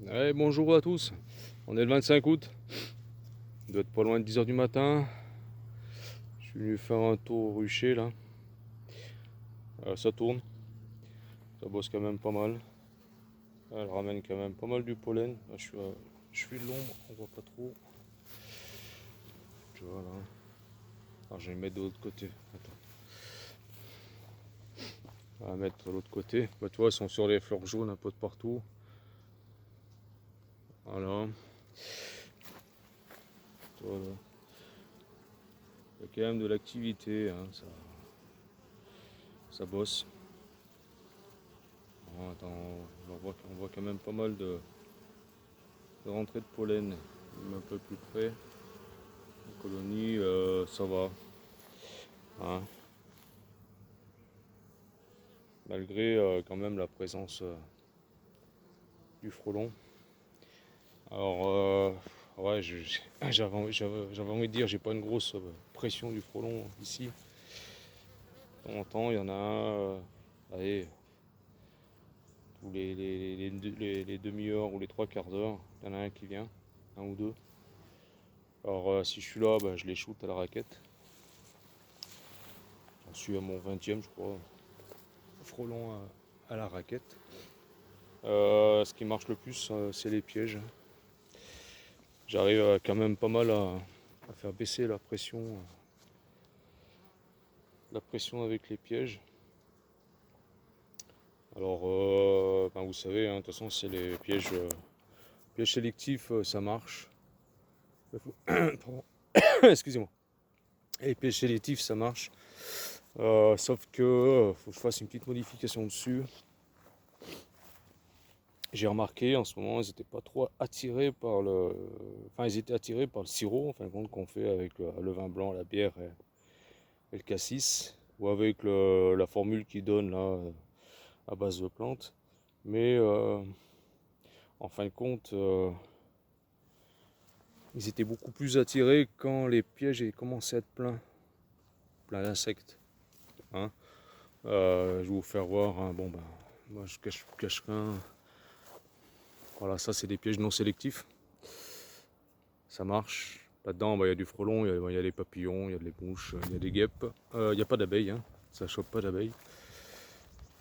Allez, bonjour à tous, on est le 25 août, il doit être pas loin de 10 h du matin. Je suis venu faire un tour au rucher là. Ça tourne, ça bosse quand même pas mal. Elle ramène quand même pas mal du pollen. Là, je suis de l'ombre, on voit pas trop. Tu vois là. Alors je vais le mettre de l'autre côté. Attends. On va mettre de l'autre côté. Bah, tu vois, ils sont sur les fleurs jaunes un peu de partout. Voilà. Voilà. Il y a quand même de l'activité, hein, ça bosse. Bon, attends, on voit quand même pas mal de rentrée de pollen, même un peu plus près. La colonie, ça va. Hein. Malgré quand même la présence du frelon. Alors, ouais, j'avais envie de dire, j'ai pas une grosse pression du frelon ici. De temps en temps, il y en a un, allez, tous les demi-heures ou les trois quarts d'heure, il y en a un qui vient, un ou deux. Alors, si je suis là, bah, je les shoot à la raquette. J'en suis à mon 20e, je crois, frelon à la raquette. Ce qui marche le plus, c'est les pièges. J'arrive quand même pas mal à faire baisser la pression avec les pièges. Alors, ben vous savez, hein, de toute façon, c'est les pièges sélectifs, ça marche. Excusez-moi. Les pièges sélectifs, ça marche. Sauf que faut que je fasse une petite modification dessus. J'ai remarqué en ce moment, ils n'étaient pas trop attirés par le. Enfin, ils étaient attirés par le sirop, en fin de compte, qu'on fait avec le vin blanc, la bière et le cassis, ou avec la formule qu'ils donnent là, à base de plantes. Mais en fin de compte, ils étaient beaucoup plus attirés quand les pièges commençaient à être pleins d'insectes. Hein. Je vais vous faire voir. Hein. Bon, ben, moi je cache rien. Voilà, ça c'est des pièges non sélectifs. Ça marche. Là-dedans, il y a du frelon, il y a des papillons, il y a des mouches, il y a des guêpes. Il n'y a pas d'abeilles, hein. Ça chope pas d'abeilles.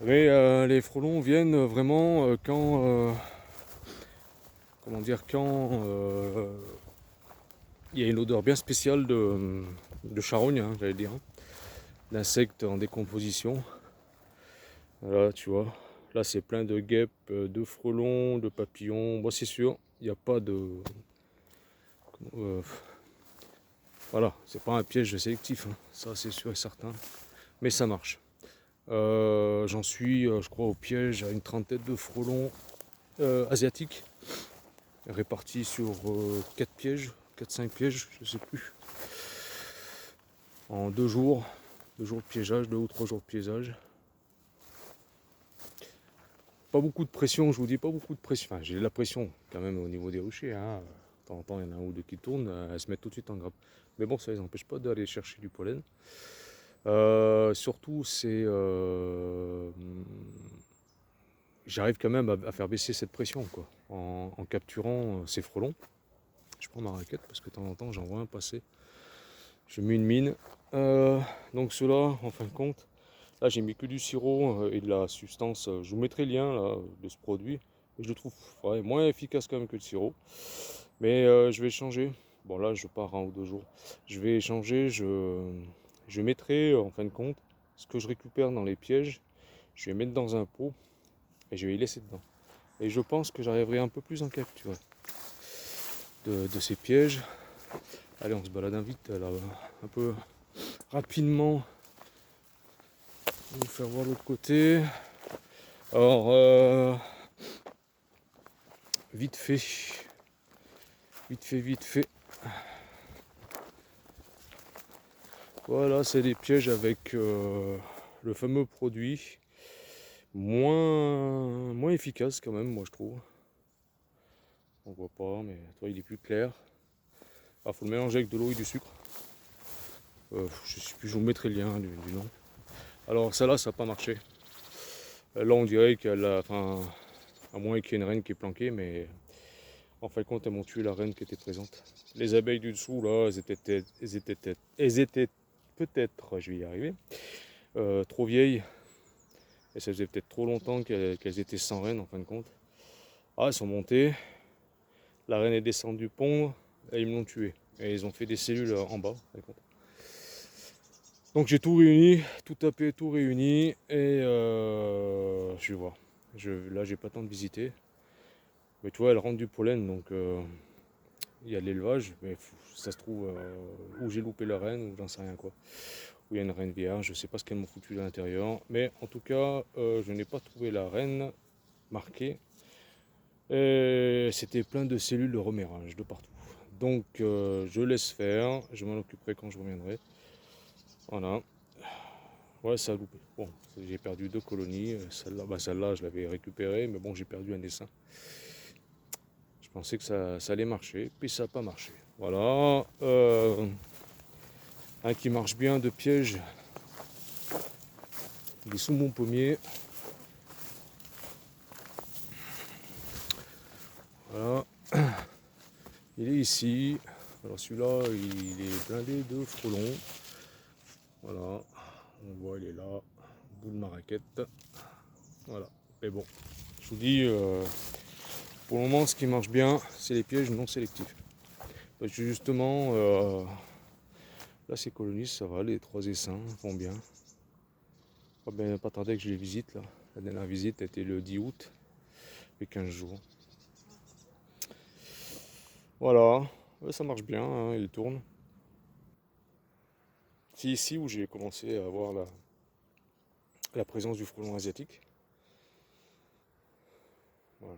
Mais les frelons viennent vraiment quand, comment dire, quand il y a une odeur bien spéciale de charogne, hein, j'allais dire, hein, d'insectes en décomposition. Là, tu vois, là c'est plein de guêpes, de frelons, de papillons. Bon, c'est sûr, il n'y a pas de. Euh, voilà, c'est pas un piège sélectif, hein, ça c'est sûr et certain, mais ça marche. J'en suis, je crois, au piège à une trentaine de frelons asiatiques, répartis sur 4 pièges, 4-5 pièges, je sais plus, en 2 jours de piégeage, 2 ou 3 jours de piégeage. Pas beaucoup de pression, je vous dis, pas beaucoup de pression. Enfin, j'ai de la pression quand même au niveau des ruchers. Hein. De temps en temps, il y en a un ou deux qui tournent, elles se mettent tout de suite en grappe. Mais bon, ça les empêche pas d'aller chercher du pollen. Surtout, c'est. J'arrive quand même à faire baisser cette pression, quoi, en capturant ces frelons. Je prends ma raquette parce que de temps en temps, j'en vois un passer. Je mets une mine. Donc, ceux-là, en fin de compte, là, j'ai mis que du sirop et de la substance. Je vous mettrai le lien là, de ce produit. Je le trouve moins efficace quand même que le sirop. Mais je vais changer. Bon, là, je pars 1 ou 2 jours. Je vais changer. Je mettrai, en fin de compte, ce que je récupère dans les pièges. Je vais mettre dans un pot et je vais y laisser dedans. Et je pense que j'arriverai un peu plus en capture de ces pièges. Allez, on se balade vite là, un peu rapidement. Je vais vous faire voir l'autre côté. Alors, vite fait. Vite fait. Voilà, c'est des pièges avec le fameux produit. Moins efficace quand même, moi je trouve. On voit pas, mais toi il est plus clair. Il faut le mélanger avec de l'eau et du sucre. Je sais plus, je vous mettrai le lien du nom. Alors ça là, ça n'a pas marché. Là on dirait qu'elle a. Enfin, À moins qu'il y ait une reine qui est planquée, mais en fin de compte, elles m'ont tué la reine qui était présente. Les abeilles du dessous, là, elles étaient peut-être, je vais y arriver, trop vieilles. Et ça faisait peut-être trop longtemps qu'elles étaient sans reine, en fin de compte. Ah, elles sont montées. La reine est descendue pondre et ils me l'ont tué. Et ils ont fait des cellules en bas. Donc j'ai tout réuni, tout tapé, tout réuni. Et je vais voir. Là, j'ai pas le temps de visiter. Mais tu vois, elle rentre du pollen, donc il y a de l'élevage. Mais ça se trouve, où j'ai loupé la reine, ou j'en sais rien quoi. Où il y a une reine vierge, je sais pas ce qu'elles m'ont foutu à l'intérieur. Mais en tout cas, je n'ai pas trouvé la reine marquée. Et c'était plein de cellules de remérage de partout. Donc je laisse faire, je m'en occuperai quand je reviendrai. Voilà. Ouais, ça a loupé. Bon, j'ai perdu 2 colonies. Celle-là, je l'avais récupérée, mais bon, j'ai perdu un essaim. Je pensais que ça allait marcher, puis ça n'a pas marché. Voilà. Un qui marche bien de piège. Il est sous mon pommier. Voilà. Il est ici. Alors celui-là, il est blindé de frelons. Voilà. On voit, il est là, au bout de ma raquette. Voilà. Mais bon, je vous dis, pour le moment, ce qui marche bien, c'est les pièges non sélectifs. Parce que justement, là, ces colonies, ça va, les 3 essaims vont bien. Pas tarder que je les visite, là. La dernière visite a été le 10 août, il y a 15 jours. Voilà, ça marche bien, hein, il tourne. C'est ici où j'ai commencé à voir la présence du frelon asiatique. Voilà,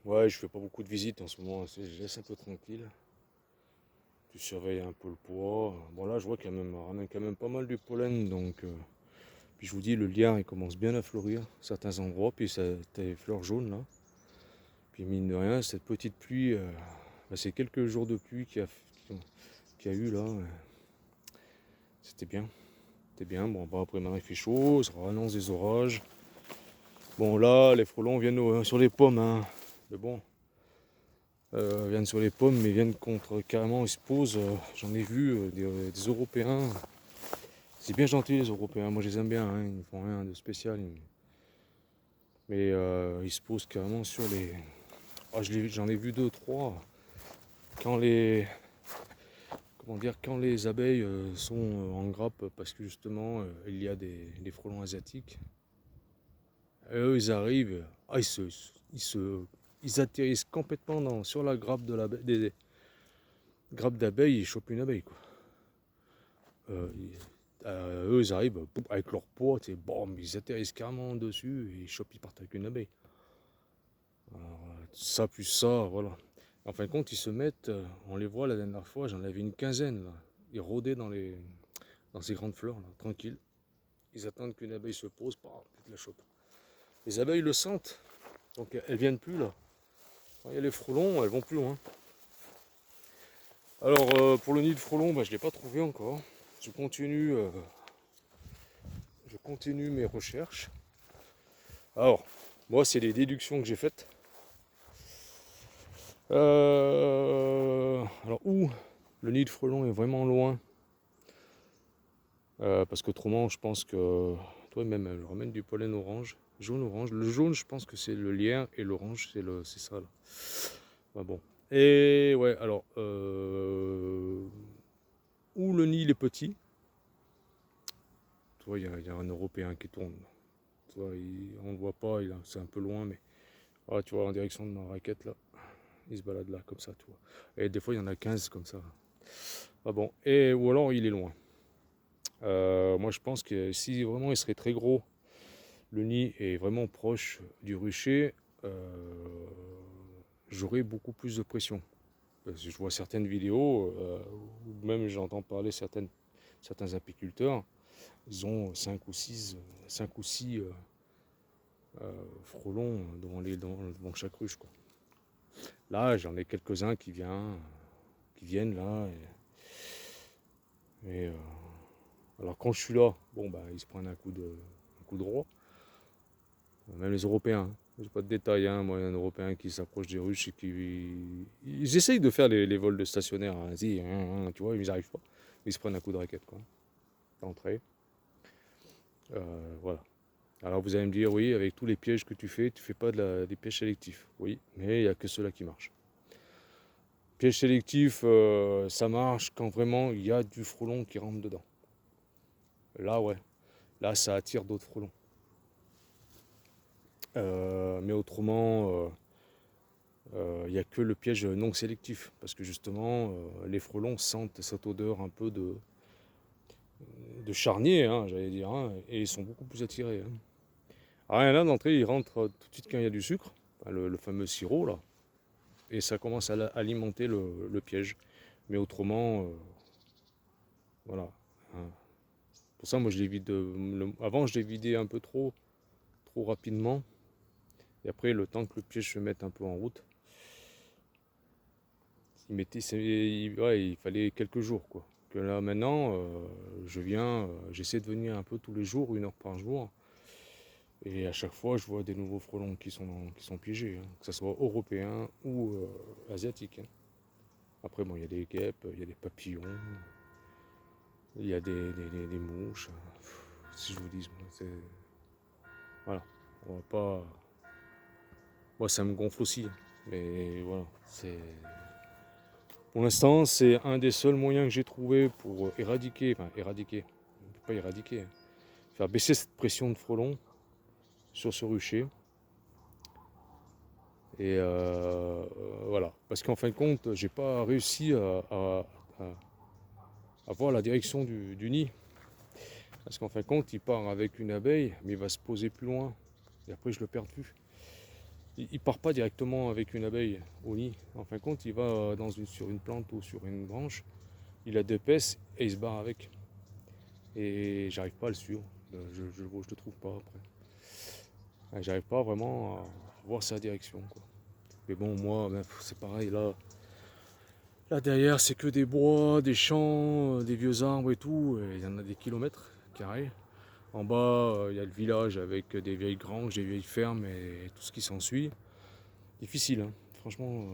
ouais, je fais pas beaucoup de visites en ce moment, je laisse un peu tranquille. Tu surveilles un peu le poids. Bon là je vois qu'il ramène quand même pas mal du pollen, donc puis je vous dis le liard il commence bien à fleurir certains endroits, puis ça t'as les fleurs jaunes là. Puis mine de rien cette petite pluie, c'est quelques jours de pluie qu'il y a eu là, c'était bien. C'était bien, bon bah, après maintenant il fait chaud, ça annonce des orages. Bon là les frelons viennent sur les pommes, hein. Mais bon. Viennent sur les pommes, mais viennent contre carrément, ils se posent. J'en ai vu des Européens. C'est bien gentil les Européens, moi je les aime bien, hein, ils ne font rien de spécial. Mais ils se posent carrément sur les. Ah, j'en ai vu 2, 3. Quand les. Comment dire, quand les abeilles sont en grappe parce que justement il y a des frelons asiatiques. Et eux ils arrivent, ils atterrissent complètement sur la grappe des grappes d'abeilles, ils chopent une abeille quoi. Euh, Eux, ils arrivent avec leur poids, bon, ils atterrissent carrément dessus et ils partent avec une abeille. Alors, ça plus ça, voilà. En fin de compte, ils se mettent, on les voit la dernière fois, j'en avais une quinzaine, là. Ils rôdaient dans ces grandes fleurs, là, tranquilles. Ils attendent qu'une abeille se pose, ils la chopent. Les abeilles le sentent, donc elles viennent plus là. Quand il y a les frelons, elles vont plus loin. Alors, pour le nid de frelons, je ne l'ai pas trouvé encore. Je continue mes recherches. Alors, moi, c'est les déductions que j'ai faites. Alors, où le nid de frelon est vraiment loin, parce qu'autrement, je pense que toi même, elle ramène du pollen orange, jaune-orange. Le jaune, je pense que c'est le lierre, et l'orange, c'est ça là. Bon. Et ouais, alors, où le nid il est petit, tu vois, il y a un Européen qui tourne. Tu vois, on ne le voit pas, c'est un peu loin, mais tu vois, en direction de ma raquette là. Il se balade là, comme ça, tu vois. Et des fois, il y en a 15 comme ça. Bon. Ou alors, il est loin. Moi, je pense que si vraiment il serait très gros, le nid est vraiment proche du rucher, j'aurais beaucoup plus de pression. Parce que je vois certaines vidéos, ou même j'entends parler certains apiculteurs, ils ont 5 ou 6 frelons devant chaque ruche, quoi. Là, j'en ai quelques-uns qui viennent là. Alors quand je suis là, bon ils se prennent un coup de droit. Même les Européens. J'ai pas de détails, hein. Moi, un Européen qui s'approche des Russes et qui. Ils essayent de faire les vols de stationnaire. Hein. Si, tu vois, ils n'y arrivent pas. Ils se prennent un coup de raquette, quoi. D'entrée. Voilà. Alors vous allez me dire, oui, avec tous les pièges que tu fais pas des pièges sélectifs. Oui, mais il n'y a que ceux-là qui marchent. Piège sélectif, ça marche quand vraiment il y a du frelon qui rentre dedans. Là, ouais. Là, ça attire d'autres frelons. Mais autrement, il n'y a que le piège non sélectif. Parce que justement, les frelons sentent cette odeur un peu de charnier, hein, j'allais dire, hein, et ils sont beaucoup plus attirés. Hein. Alors, là, d'entrée, ils rentrent tout de suite quand il y a du sucre, enfin, le fameux sirop, là, et ça commence à alimenter le piège. Mais autrement, voilà. Hein. Pour ça, moi, je les vide. Avant, je les vidais un peu trop rapidement. Et après, le temps que le piège se mette un peu en route, il fallait quelques jours, quoi. Que là, maintenant, j'essaie de venir un peu tous les jours, 1 heure par jour. Et à chaque fois, je vois des nouveaux frelons qui sont piégés, hein, que ce soit européens ou asiatiques. Hein. Après, bon, il y a des guêpes, il y a des papillons, il y a des mouches. Si je vous dis, c'est. Voilà. On va pas. Moi, ça me gonfle aussi. Hein. Mais voilà, c'est. Pour l'instant, c'est un des seuls moyens que j'ai trouvé pour éradiquer, on ne peut pas éradiquer, hein, faire baisser cette pression de frelons sur ce rucher. Et voilà, parce qu'en fin de compte, j'ai pas réussi à voir la direction du nid. Parce qu'en fin de compte, il part avec une abeille, mais il va se poser plus loin. Et après, je le perds de vue. Il part pas directement avec une abeille au nid. En fin de compte, il va sur une plante ou sur une branche. Il a deux épaisse et il se barre avec. Et j'arrive pas à le suivre. Je le trouve pas après. J'arrive pas vraiment à voir sa direction, quoi. Mais bon, moi, c'est pareil. Là derrière, c'est que des bois, des champs, des vieux arbres et tout. Et il y en a des kilomètres carrés. En bas, il y a le village avec des vieilles granges, des vieilles fermes et tout ce qui s'ensuit. Difficile, hein. Franchement.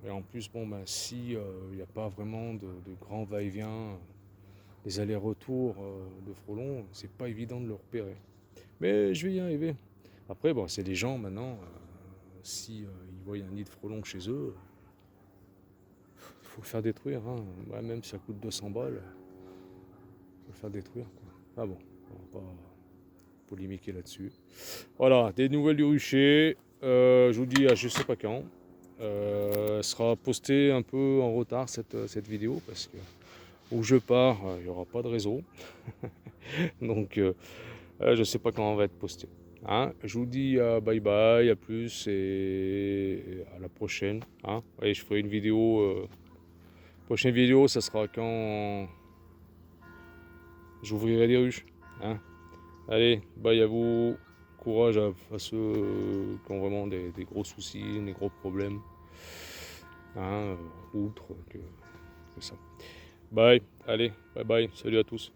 Et en plus, bon, si il n'y a pas vraiment de grands va-et-vient, des allers-retours de frelons, c'est pas évident de le repérer. Mais je vais y arriver. Après, bon, c'est des gens maintenant, si ils voient un nid de frelons chez eux, il faut le faire détruire. Hein. Ouais, même si ça coûte 200 balles, il faut le faire détruire. Quoi. Ah bon, on va pas polémiquer là-dessus. Voilà, des nouvelles du rucher. Je vous dis à je sais pas quand. Sera posté un peu en retard cette vidéo parce que où je pars, il n'y aura pas de réseau. Donc je sais pas quand on va être posté. Hein, je vous dis bye bye, à plus et à la prochaine. Hein. Et je ferai une vidéo. Prochaine vidéo, ça sera quand j'ouvrirai des ruches. Hein. Allez, bye à vous. Courage à ceux qui ont vraiment des gros soucis, des gros problèmes. Hein, outre que ça. Bye, allez, bye bye, salut à tous.